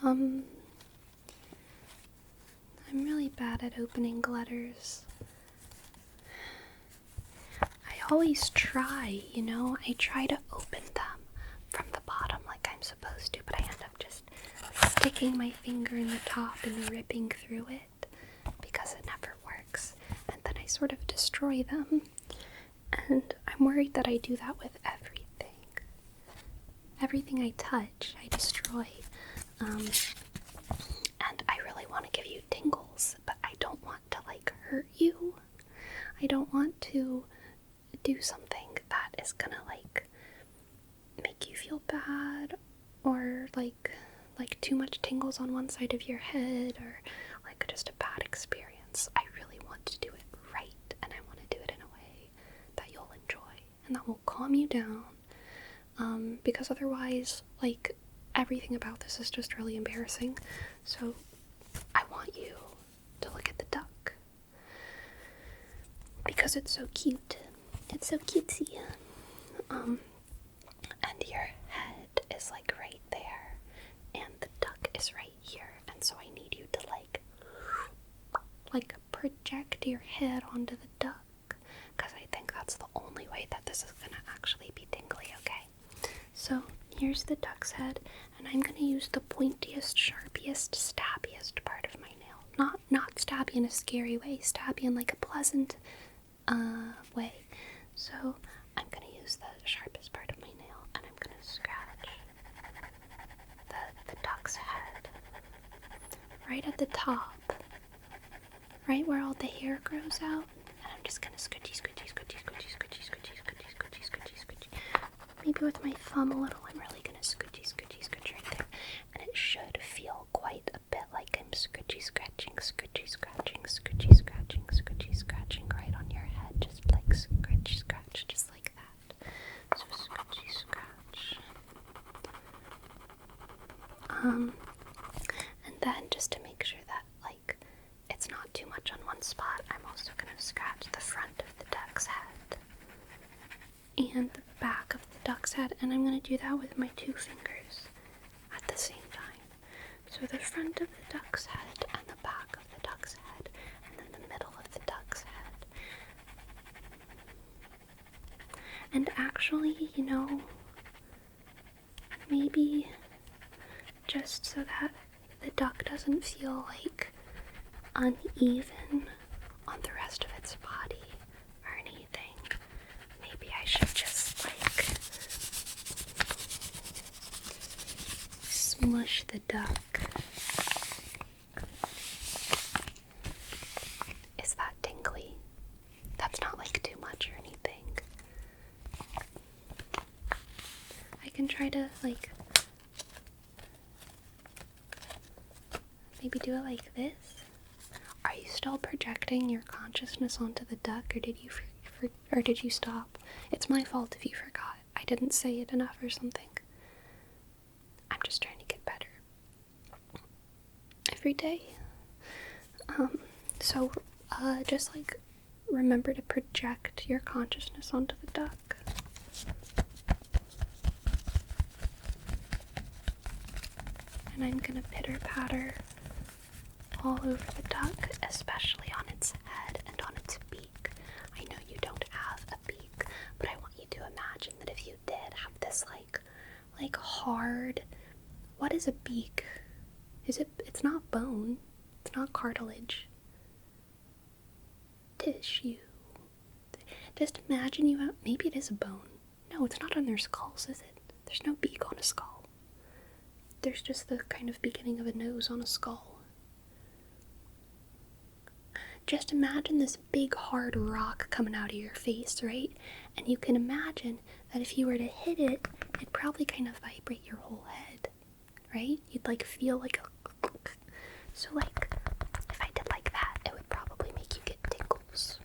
I'm really bad at opening letters. I always try, I try to open them from the bottom like I'm supposed to, but I end up just sticking my finger in the top and ripping through it because it never works. And then I sort of destroy them. And I'm worried that I do that with everything. Everything I touch, I destroy. And I really want to give you tingles, but I don't want to, hurt you. I don't want to do something that is gonna, make you feel bad, or, too much tingles on one side of your head, or, just a bad experience. I really want to do it right, and I want to do it in a way that you'll enjoy, and that will calm you down, because otherwise, everything about this is just really embarrassing. So I want you to look at the duck because it's so cute. It's so cutesy. And your head is right there, and the duck is right here. And so I need you to project your head onto the duck, because I think that's the only way that this is gonna actually be tingly. Okay. So here's the duck's head, and I'm going to use the pointiest, sharpiest, stabbiest part of my nail. Not stabby in a scary way, stabby in a pleasant way. So I'm going to use the sharpest part of my nail, and I'm going to scratch the duck's head right at the top, right where all the hair grows out. And I'm just going to scratchy, scratchy, scratchy, scratchy, scratchy, scratchy, scratchy, scratchy, scratchy, scratchy. Maybe with my thumb a little. I'm really gonna scratchy, scratchy, scratch right there. And it should feel quite a bit like I'm scratchy, scratching, scratchy, scratching, scratchy, scratching, scratchy, scratching right on your head. Just scratch, scratch, just like that. So scratchy, scratch. And then just to make sure that it's not too much on one spot, I'm also gonna scratch the front of the duck's head and the back of the duck's head, and I'm going to do that with my 2 fingers at the same time. So the front of the duck's head and the back of the duck's head, and then the middle of the duck's head. And actually, maybe just so that the duck doesn't feel uneven on the rest of its body or anything, maybe I should just smush the duck. Is that tingly? That's not too much or anything. I can try to maybe do it like this. Are you still projecting your consciousness onto the duck, or did you stop? It's my fault if you forgot. I didn't say it enough or something. I'm just trying to get better every day. So just remember to project your consciousness onto the duck. And I'm gonna pitter-patter all over the duck, especially on its head and on its beak. I know you don't have a beak, but I want you to imagine that if you did have this hard, what is a beak? It's not bone, it's not cartilage. Tissue. Just imagine maybe it is a bone. No, it's not on their skulls, is it? There's no beak on a skull. There's just the kind of beginning of a nose on a skull. Just imagine this big hard rock coming out of your face, right? And you can imagine that if you were to hit it, it'd probably kind of vibrate your whole head, right? You'd feel a so if I did that, it would probably make you get tingles.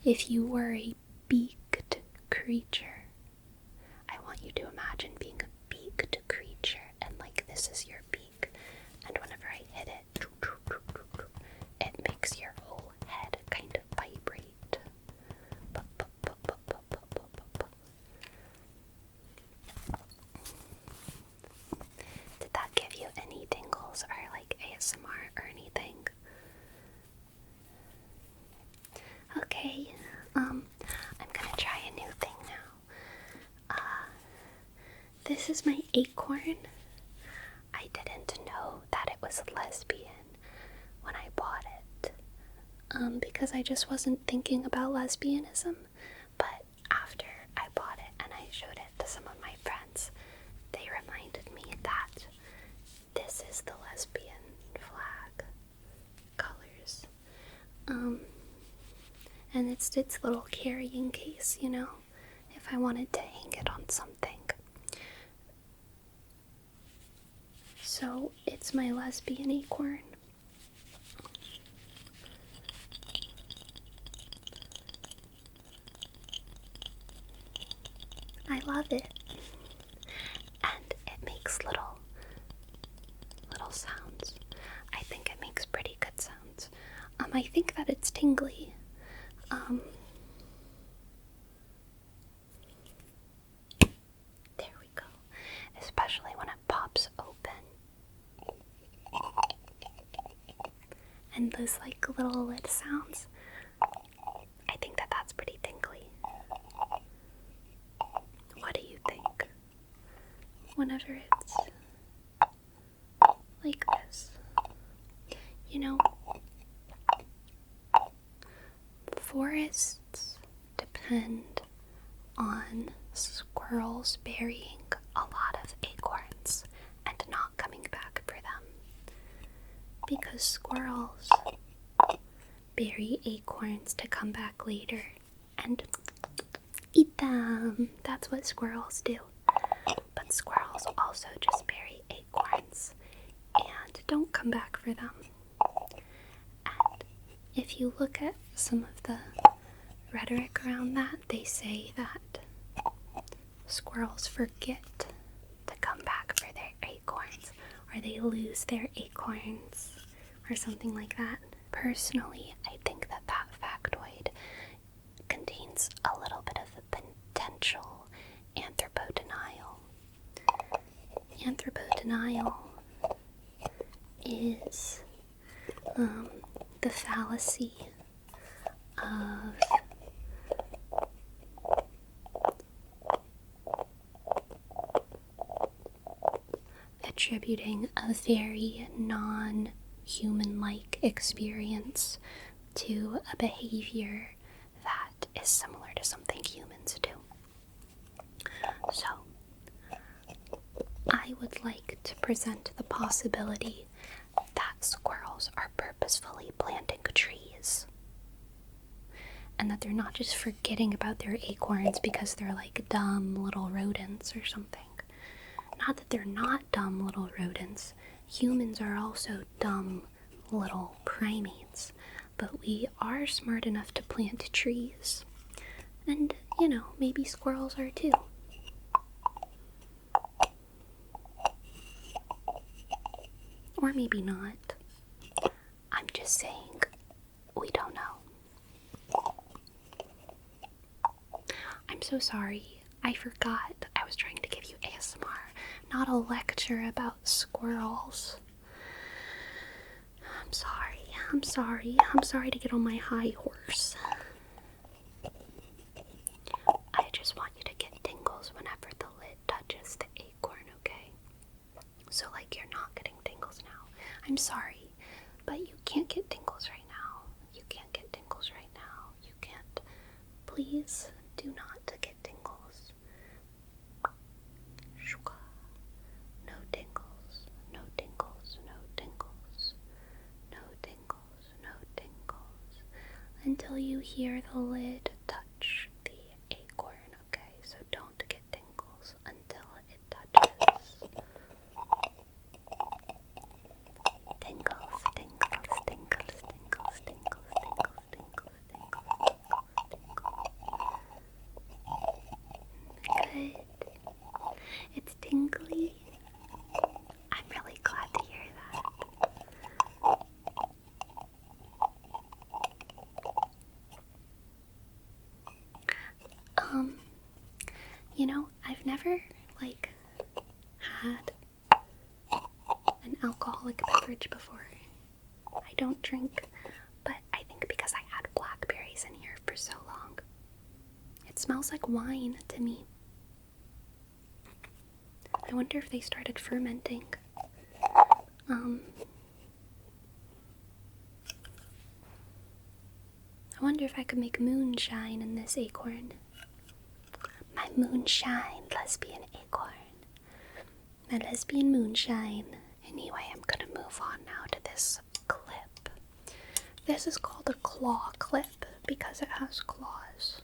If you were a beaked creature, I want you to imagine being a beaked creature, and this is your beak, and whenever I hit it, it makes your whole head kind of vibrate. squirrels are like ASMR or anything. Okay, I'm gonna try a new thing now. This is my acorn. I didn't know that it was lesbian when I bought it, because I just wasn't thinking about lesbianism. But after I bought it and I showed it to some of my friends, they reminded me that this is the lesbian flag colors. And it's its little carrying case, you know, if I wanted to hang it on something. So it's my lesbian acorn. I love it. And it makes little sounds. I think it makes pretty good sounds. I think that it's tingly. There we go. Especially when it pops open. And those like little lid sounds. I think that that's pretty tingly. What do you think? Whenever it's like this. You know, forests depend on squirrels burying a lot of acorns and not coming back for them. Because squirrels bury acorns to come back later and eat them. That's what squirrels do. But squirrels also just bury acorns and don't come back for them. And if you look at some of the rhetoric around that, they say that squirrels forget to come back for their acorns, or they lose their acorns, or something like that. Personally, I think that that factoid contains a little bit of a potential anthropodenial. Anthropodenial is the fallacy of attributing a very non-human-like experience to a behavior that is similar to something humans do. So, I would like to present the possibility that squirrels are purposefully planting trees, and that they're not just forgetting about their acorns because they're like dumb little rodents or something. Not that they're not dumb little rodents. Humans are also dumb little primates, but we are smart enough to plant trees. And, you know, maybe squirrels are too. Or maybe not. I'm just saying, we don't know. I'm so sorry. I forgot I was trying to give you ASMR, not a lecture about squirrels. I'm sorry to get on my high horse. I just want you to get tingles whenever the lid touches the acorn, okay? So like you're not getting tingles now. I'm sorry, but you can't get tingles right now. You can't get tingles right now. You can't. Please do not get tingles. No tingles, no tingles, no tingles, no tingles, no tingles, until you hear the lid touch the acorn, okay? So don't get tingles until it touches. Tingles, tingles, tingles, tingles, tingles, tingles, tingles, tingles, tingles, tingles. Good. It's tingly. I'm really glad to hear that. an alcoholic beverage before. I don't drink, but I think because I had blackberries in here for so long. It smells like wine to me. I wonder if they started fermenting. I wonder if I could make moonshine in this acorn. My moonshine, lesbian acorn. My lesbian moonshine. Anyway, I'm gonna move on now to this clip. This is called a claw clip because it has claws.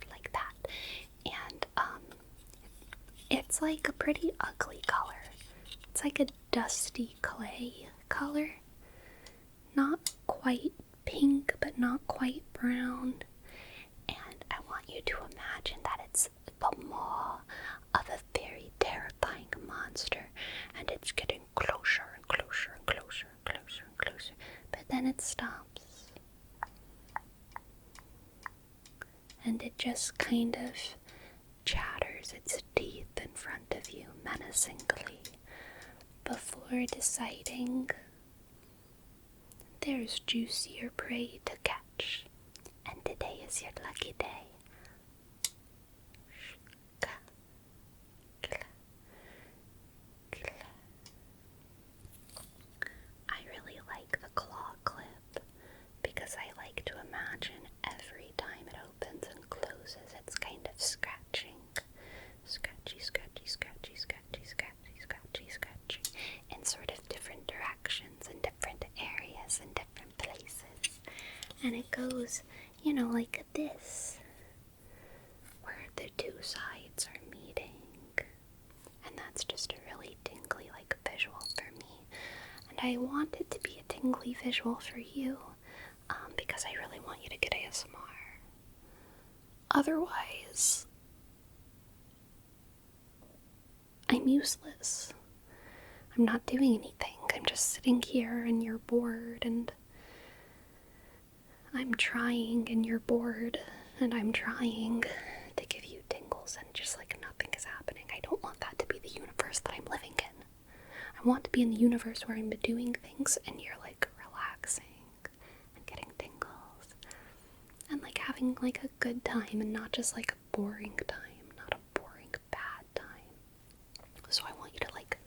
Like that. And, it's like a pretty ugly color. It's like a dusty clay color. Not quite pink, but not quite brown. And I want you to imagine that it's the maw of a very terrifying monster, and it's getting closer and closer and closer and closer and closer, but then it stops. And it just kind of chatters its teeth in front of you menacingly before deciding there's juicier prey to catch, and today is your lucky day. I really like the claw clip because I like to imagine every time it opens and closes, it's kind of scratching. Scratchy, scratchy, scratchy, scratchy, scratchy, scratchy, scratchy, in sort of different directions and different areas and different places. And it goes, you know, like this, where the two sides are meeting. And that's just a really tingly, like, visual for me. And I want it to be a tingly visual for you, because I really want you to get ASMR. Otherwise, I'm useless. I'm not doing anything. I'm just sitting here and you're bored, and I'm trying and you're bored, and I'm trying to give you tingles, and just like nothing is happening. I don't want that to be the universe that I'm living in. I want to be in the universe where I'm doing things and you're like relaxing and getting tingles and like having like a good time and not just like a boring time, not a boring bad time. So I want you to like,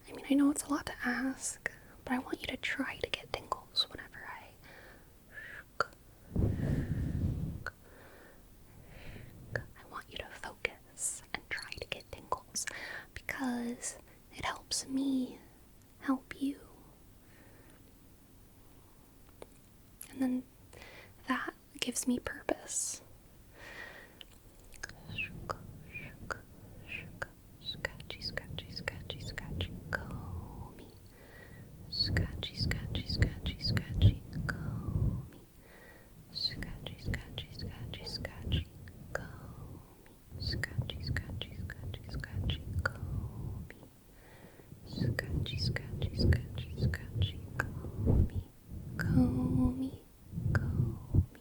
I mean, I know it's a lot to ask, but I want you to try to get tingles whenever I want you to focus and try to get tingles, because it helps me help you. And then that gives me purpose. Scratchy, scratchy, scratchy, scratchy, comb me. Scratchy, scratchy, scratchy, scratchy, comb me. Scratchy, scratchy, scratchy, scratchy, comb me. Scratchy, scratchy, scratchy, scratchy, comb me. Scratchy, scratchy, scratchy, scratchy, comb me. Comb me, comb me.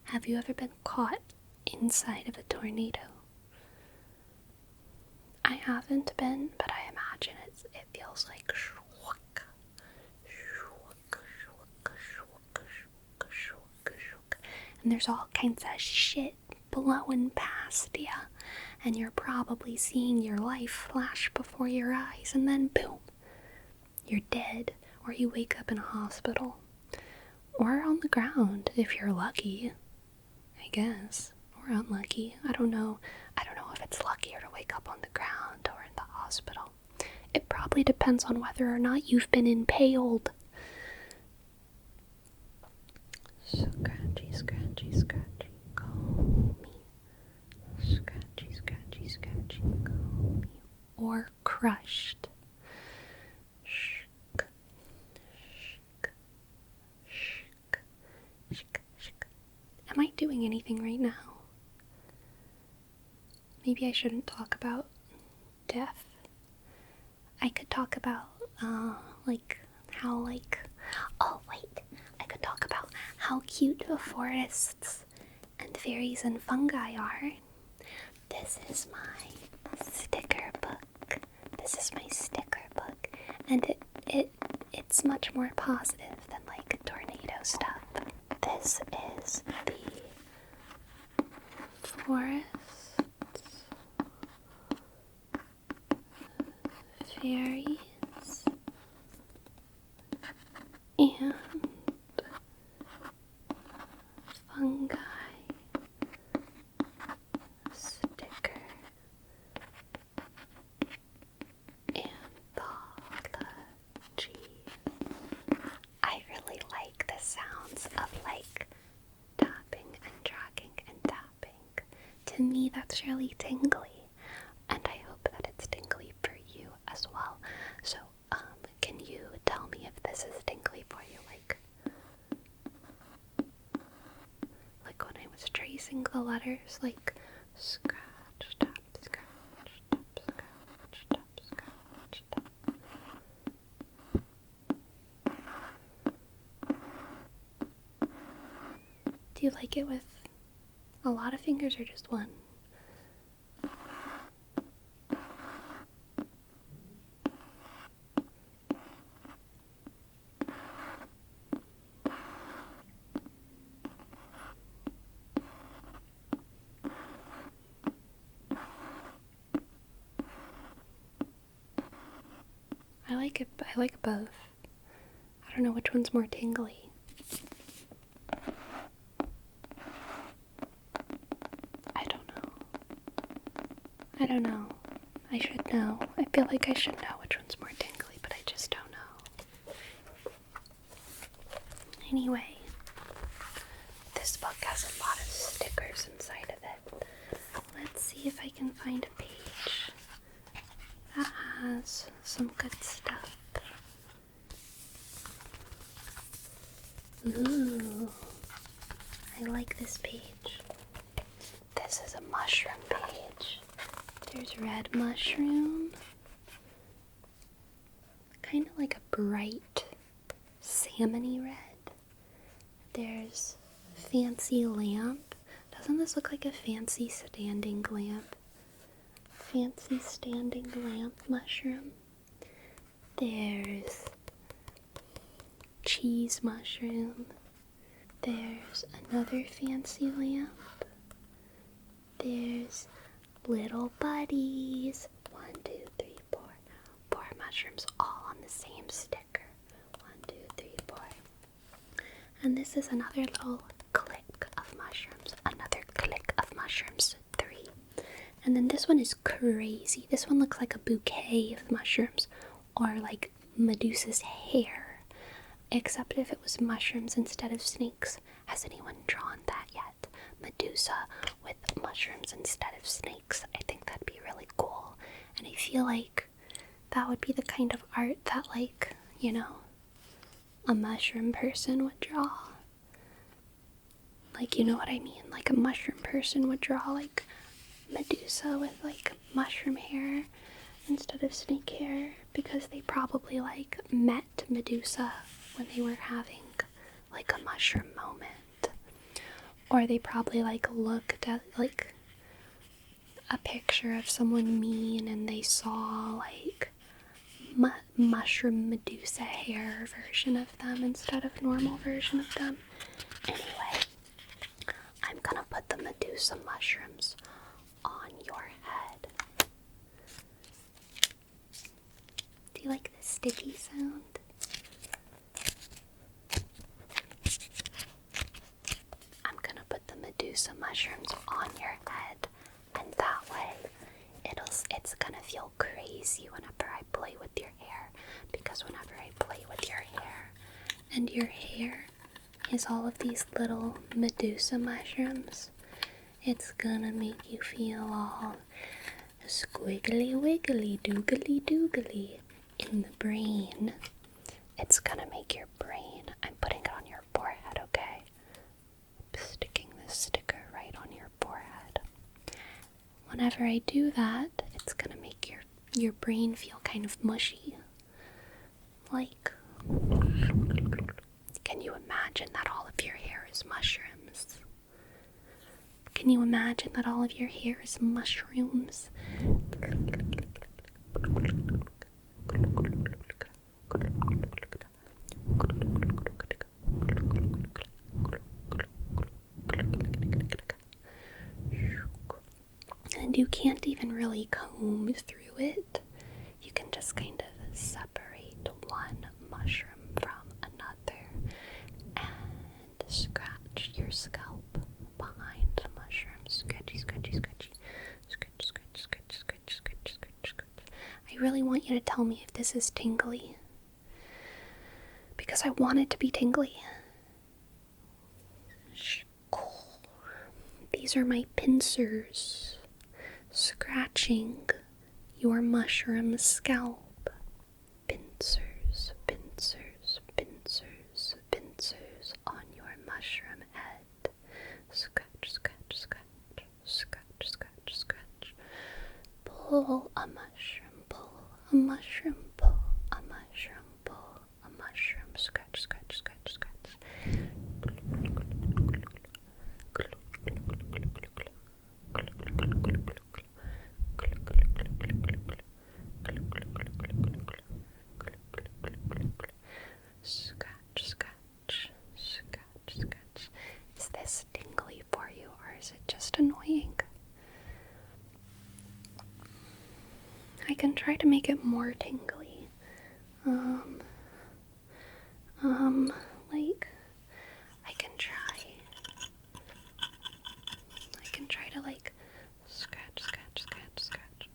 Have you ever been caught inside of a tornado? I haven't been, but I imagine it feels like and there's all kinds of shit blowing past you, and you're probably seeing your life flash before your eyes, and then boom, you're dead, or you wake up in a hospital, or on the ground if you're lucky, I guess, or unlucky. I don't know if it's luckier to wake up on the ground or in the hospital. It probably depends on whether or not you've been impaled. Scratchy, scratchy, scratchy, comb me. Scratchy, scratchy, scratchy, comb me. Or crushed. Shk, shk, shk, shk, shk. Am I doing anything right now? Maybe I shouldn't talk about death. I could talk about, I could talk about how cute the forests and fairies and fungi are. This is my sticker book. And it's much more positive than like tornado stuff. This is the forest fairies and fungi sticker anthology. I really like the sounds of like tapping and dragging and tapping. To me, that's really tingly, and I hope that it's tingly for you as well. So, can you tell me if this is tingly for you? Like when I was tracing the letters, like scratch, tap, scratch, tap, scratch, tap, scratch, tap. Do you like it with a lot of fingers or just one? I like both. I don't know which one's more tingly. I don't know. I should know. I feel like I should know which one's more tingly, but I just don't know. Anyway, this book has a lot of stickers inside of it. Let's see if I can find a page that has some good stuff. Ooh, I like this page. This is a mushroom page. There's red mushroom. Kind of like a bright salmony red. There's fancy lamp. Doesn't this look like a fancy standing lamp? Fancy standing lamp mushroom. There's cheese mushroom. There's another fancy lamp. There's little buddies. 1, 2, 3, 4. 4 mushrooms all on the same sticker. 1, 2, 3, 4. And this is another little click of mushrooms. Another click of mushrooms. 3. And then this one is crazy. This one looks like a bouquet of mushrooms, or like Medusa's hair, except if it was mushrooms instead of snakes. Has anyone drawn that yet? Medusa with mushrooms instead of snakes. I think that'd be really cool. And I feel like that would be the kind of art that, like, you know, a mushroom person would draw. Like, you know what I mean? Like a mushroom person would draw like Medusa with like mushroom hair instead of snake hair, because they probably like met Medusa when they were having like a mushroom moment. Or they probably like looked at like a picture of someone mean and they saw like mushroom Medusa hair version of them instead of normal version of them. Anyway, I'm gonna put the Medusa mushrooms on your head. Do you like the sticky sound? I'm gonna put the Medusa mushrooms on your head, and that way it's gonna feel crazy whenever I play with your hair, because whenever I play with your hair, and your hair is all of these little Medusa mushrooms, it's gonna make you feel all squiggly wiggly doogly doogly in the brain. It's gonna make your brain. I'm putting it on your forehead, okay? Sticking this sticker right on your forehead. Whenever I do that, it's gonna make your brain feel kind of mushy. Like, can you imagine that all of your hair is mushrooms? Can you imagine that all of your hair is mushrooms? even really comb through it. You can just kind of separate one mushroom from another and scratch your scalp behind the mushroom. Scratchy, scratchy, scratchy. Scratch, scratch, scratch, scratch, scratch, scratch, scratch. I really want you to tell me if this is tingly, because I want it to be tingly. These are my pincers scratching your mushroom scalp. Pincers, pincers, pincers, pincers on your mushroom head. Scratch, scratch, scratch, scratch, scratch, scratch. Pull a mushroom, pull a mushroom, pull a mushroom, pull a mushroom. Scratch, scratch, scratch, scratch. Scratch, scratch, scratch, scratch. Is this tingly for you, or is it just annoying? I can try to make it more tingly. Like, I can try to, like,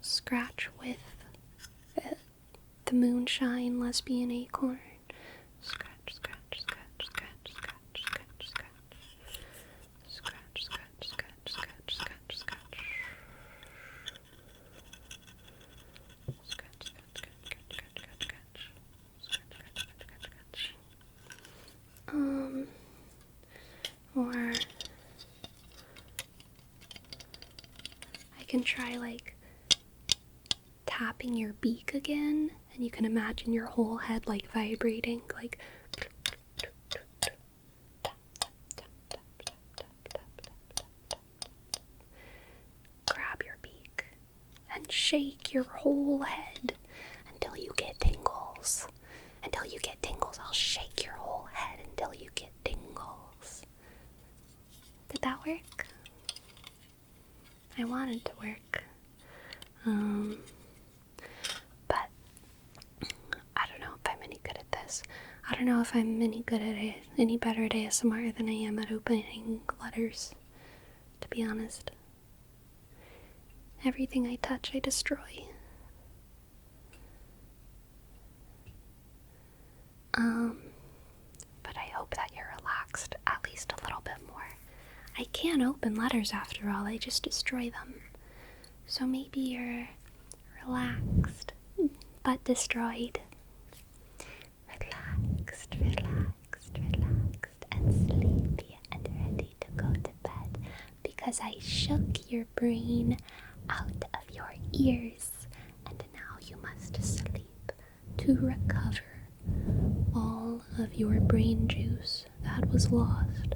scratch with the moonshine lesbian acorn. Scratch, scratch, scratch, scratch, scratch, scratch, scratch. Scratch, scratch, scratch, scratch, scratch, scratch. Scratch, scratch, scratch, scratch, scratch, scratch. Scratch, scratch, scratch, scratch, scratch. Or I can try, like, tapping your beak again, and you can imagine your whole head, like, vibrating, like, grab your beak and shake your whole head until you get tingles. Until you get tingles, I'll shake your whole head until you get tingles. Did that work? I want it to work. But I don't know if I'm any good at this. I don't know if I'm any better at ASMR than I am at opening letters, to be honest. Everything I touch, I destroy. But I hope that you're relaxed at least a little bit more. I can't open letters after all, I just destroy them. So maybe you're relaxed, but destroyed. Relaxed, relaxed, relaxed, and sleepy and ready to go to bed because I shook your brain out of your ears, and now you must sleep to recover all of your brain juice that was lost.